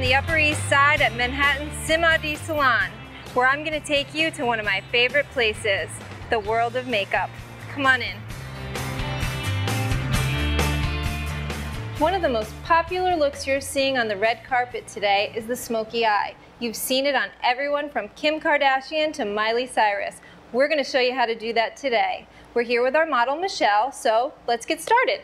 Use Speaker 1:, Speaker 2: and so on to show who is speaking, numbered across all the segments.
Speaker 1: the Upper East Side at Manhattan's Simadi Salon, where I'm going to take you to one of my favorite places, the world of makeup. Come on in. One of the most popular looks you're seeing on the red carpet today is the smoky eye. You've seen it on everyone from Kim Kardashian to Miley Cyrus. We're going to show you how to do that today. We're here with our model Michelle, so let's get started.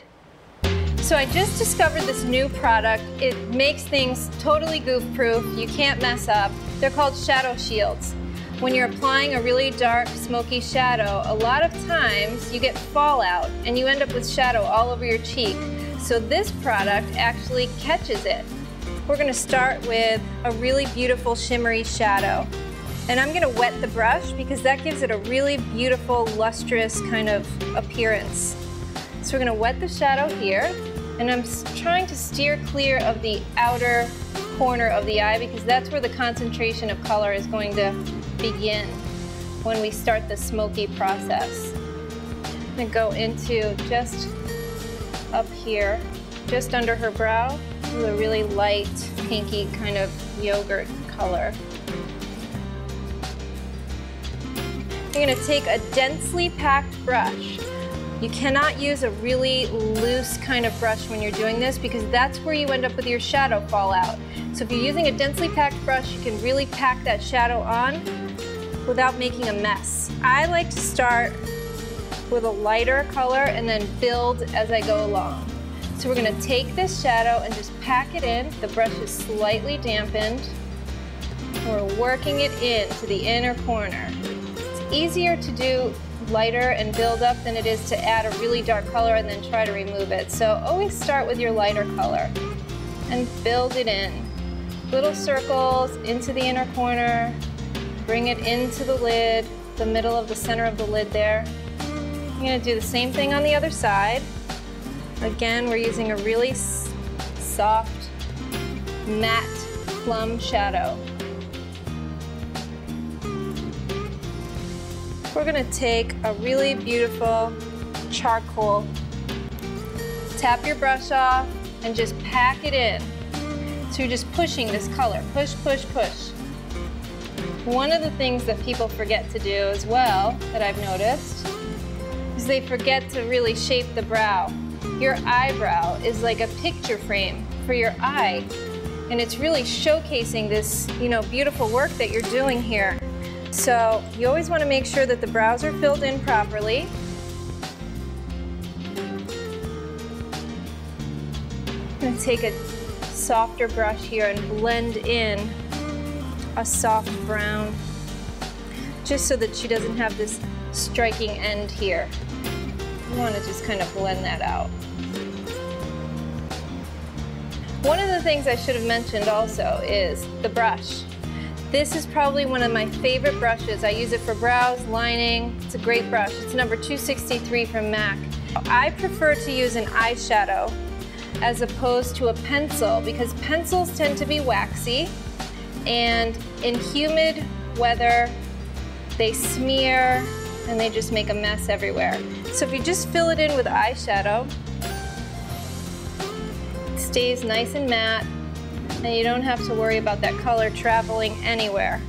Speaker 1: So I just discovered this new product. It makes things totally goof-proof. You can't mess up. They're called shadow shields. When you're applying a really dark, smoky shadow, a lot of times you get fallout and you end up with shadow all over your cheek. So this product actually catches it. We're going to start with a really beautiful shimmery shadow. And I'm going to wet the brush because that gives it a really beautiful, lustrous kind of appearance. So we're going to wet the shadow here. And I'm trying to steer clear of the outer corner of the eye because that's where the concentration of color is going to begin when we start the smoky process. I'm going to go into just up here, just under her brow, with a really light, pinky kind of yogurt color. You're going to take a densely packed brush. You cannot use a really loose kind of brush when you're doing this because that's where you end up with your shadow fallout. So if you're using a densely packed brush, you can really pack that shadow on without making a mess. I like to start with a lighter color and then build as I go along. So we're going to take this shadow and just pack it in. The brush is slightly dampened. We're working it in to the inner corner. It's easier to do lighter and build up than it is to add a really dark color and then try to remove it. So always start with your lighter color and build it in. Little circles into the inner corner, bring it into the lid, the middle of the center of the lid there. I'm going to do the same thing on the other side. Again, we're using a really soft, matte plum shadow. We're going to take a really beautiful charcoal, tap your brush off, and just pack it in. So you're just pushing this color, push, push, push. One of the things that people forget to do as well, that I've noticed, is they forget to really shape the brow. Your eyebrow is like a picture frame for your eye, and it's really showcasing this, beautiful work that you're doing here. So you always want to make sure that the brows are filled in properly. I'm going to take a softer brush here and blend in a soft brown, just so that she doesn't have this striking end here. You want to just kind of blend that out. One of the things I should have mentioned also is the brush. This is probably one of my favorite brushes. I use it for brows, lining. It's a great brush. It's number 263 from MAC. I prefer to use an eyeshadow as opposed to a pencil because pencils tend to be waxy, and in humid weather they smear and they just make a mess everywhere. So if you just fill it in with eyeshadow, it stays nice and matte, and you don't have to worry about that color traveling anywhere.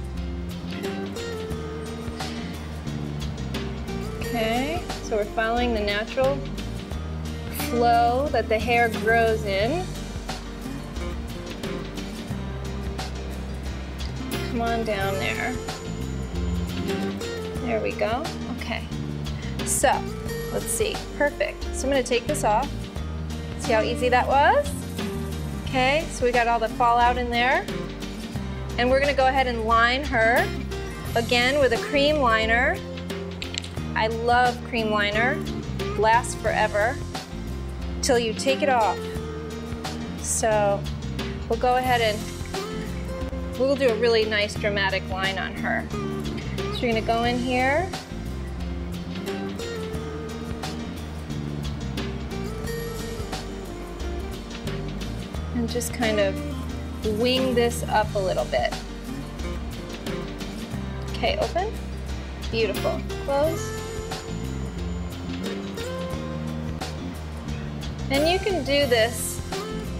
Speaker 1: Okay, so we're following the natural flow that the hair grows in. Come on down there. There we go. Okay, so let's see. Perfect. So I'm going to take this off. See how easy that was? Okay, so we got all the fallout in there. And we're going to go ahead and line her again with a cream liner. I love cream liner. Lasts forever till you take it off. So we'll go ahead and we'll do a really nice dramatic line on her. So you're going to go in here. And just kind of wing this up a little bit. Okay, open. Beautiful. Close. And you can do this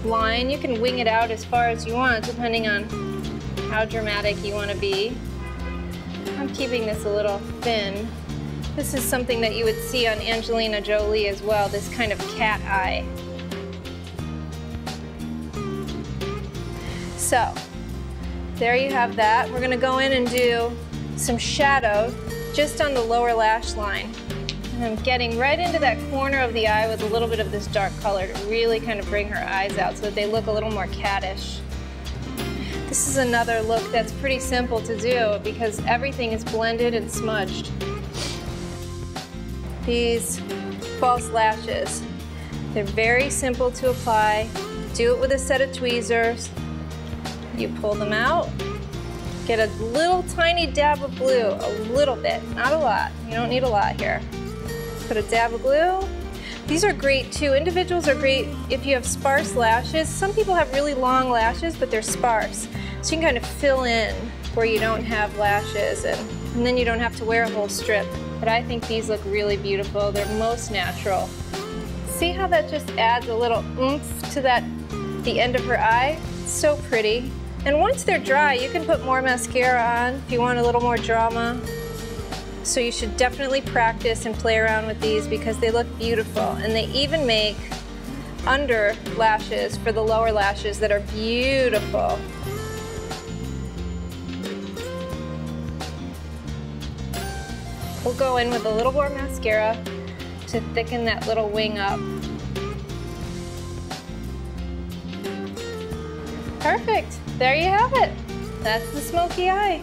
Speaker 1: line. You can wing it out as far as you want, depending on how dramatic you want to be. I'm keeping this a little thin. This is something that you would see on Angelina Jolie as well, this kind of cat eye. So, there you have that. We're gonna go in and do some shadow just on the lower lash line. And I'm getting right into that corner of the eye with a little bit of this dark color to really kind of bring her eyes out so that they look a little more cattish. This is another look that's pretty simple to do because everything is blended and smudged. These false lashes, they're very simple to apply. Do it with a set of tweezers. You pull them out, get a little tiny dab of glue, a little bit, not a lot. You don't need a lot here. Put a dab of glue. These are great too. Individuals are great if you have sparse lashes. Some people have really long lashes, but they're sparse. So you can kind of fill in where you don't have lashes, and then you don't have to wear a whole strip. But I think these look really beautiful. They're most natural. See how that just adds a little oomph to the end of her eye? It's so pretty. And once they're dry, you can put more mascara on if you want a little more drama. So you should definitely practice and play around with these because they look beautiful. And they even make under lashes for the lower lashes that are beautiful. We'll go in with a little more mascara to thicken that little wing up. Perfect. There you have it. That's the smoky eye.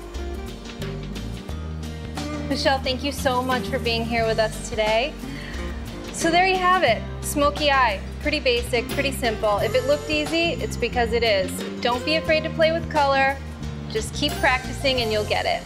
Speaker 1: Michelle, thank you so much for being here with us today. So there you have it, smoky eye. Pretty basic, pretty simple. If it looked easy, it's because it is. Don't be afraid to play with color. Just keep practicing and you'll get it.